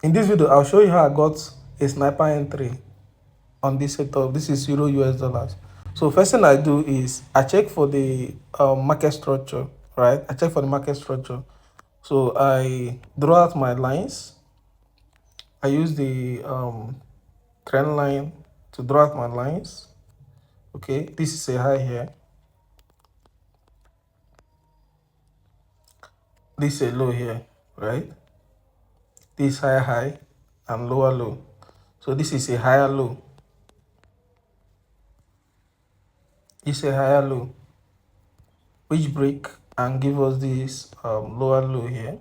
In this video, I'll show you how I got a sniper entry on this setup. This is Euro US dollars. So first thing I do is I check for the market structure, right? I check for the market structure. So I draw out my lines. I use the trend line to draw out my lines. Okay, this is a high here. This is a low here, right? This high and lower low. So this is a higher low. This is a higher low, which break and give us this lower low here.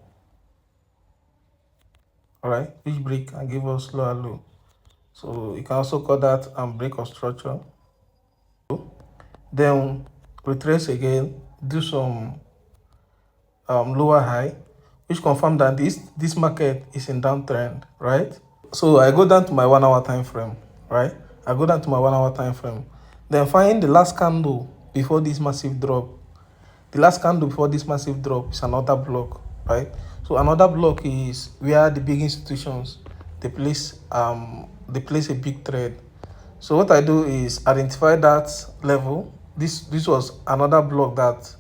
All right, which break and give us lower low. So you can also call that break of structure. Then retrace again, do some lower high, which confirm that this market is in downtrend, right? So I go down to my 1 hour time frame, right? I go down to my 1 hour time frame. Then find the last candle before this massive drop. The last candle before this massive drop is another block, right? So another block is where the big institutions they place a big trade. So what I do is identify that level. This was another block that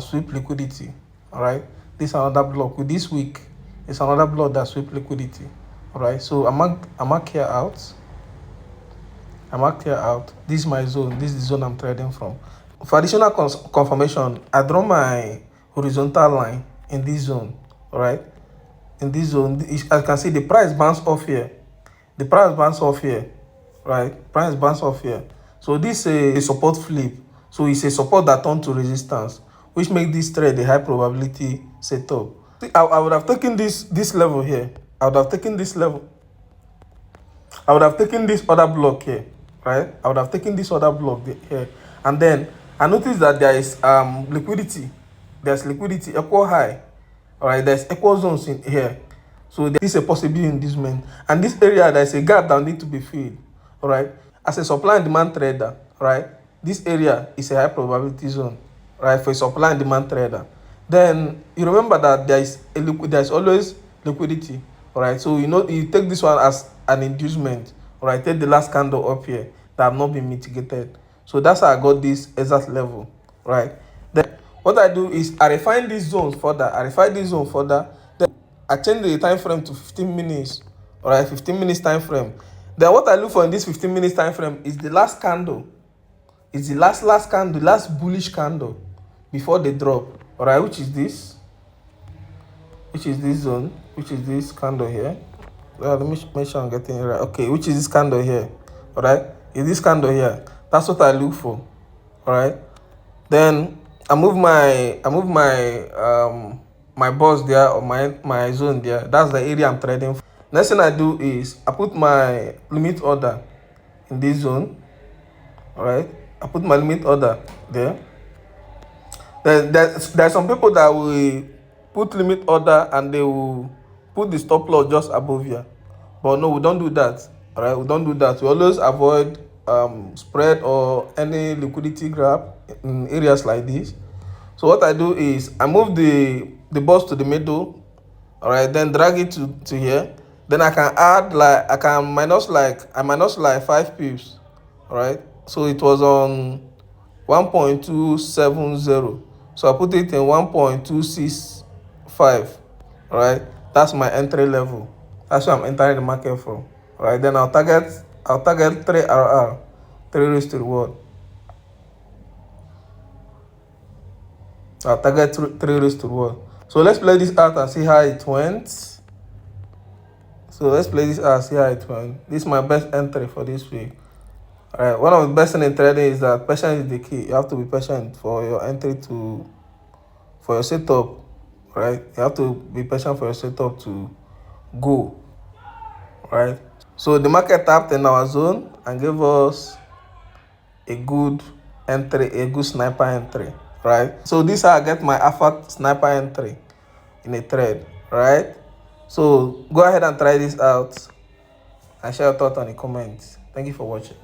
sweep liquidity. All right. This another block. With this week, it's another block that sweep liquidity. All right. So I mark here out. I marked here out. This is my zone. This is the zone I'm trading from. For additional confirmation, I draw my horizontal line in this zone. All right. In this zone, as you can see, the price bounce off here. The price bounce off here, right? Price bounce off here. So this is a support flip. So it's a support that turned to resistance, which makes this trade a high probability setup. See, I would have taken this level here. I would have taken this level. I would have taken this other block here, right? I would have taken this other block here, and then I noticed that there is liquidity. There's liquidity equal high. All right, there's equal zones in here. So there is a possible inducement, and this area there's a gap that need to be filled. All right, as a supply and demand trader, right, this area is a high probability zone, right, for a supply and demand trader. Then you remember that there's always liquidity. All right, so you take this one as an inducement. All right, take the last candle up here that have not been mitigated. So that's how I got this exact level, right? Then what I do is I refine these zones further. Then I change the time frame to 15 minutes. All right, 15 minutes time frame. Then what I look for in this 15 minutes time frame is the last candle. It's the last candle, last bullish candle before the drop. All right, which is this zone, which is this candle here. Let me make sure I'm getting it right. Okay, which is this candle here. All right, is this candle here. That's what I look for. All right. Then I move my my boss there, or my zone there. That's the area I'm trading for. Next thing I do is I put my limit order in this zone. All right, I put my limit order there. Then there's some people that will put limit order and they will put the stop loss just above here, but no, we don't do that. All right, we don't do that. We always avoid spread or any liquidity grab in areas like this. So what I do is I move the boss to the middle. All right, then drag it to here. Then I can add I minus like 5 pips. All right, so it was on 1.270, so I put it in 1.265. All right, that's my entry level. That's where I'm entering the market from. All right, then I'll target 3 RR, 3 risk to reward. I'll target 3 risk to reward. So let's play this out and see how it went. This is my best entry for this week. All right, one of the best things in trading is that patience is the key. You have to be patient for your entry for your setup, right? You have to be patient for your setup to go, right? So the market tapped in our zone and gave us a good entry, a good sniper entry, right? So this is how I get my alpha sniper entry in a trade, right? So go ahead and try this out and share your thoughts on the comments. Thank you for watching.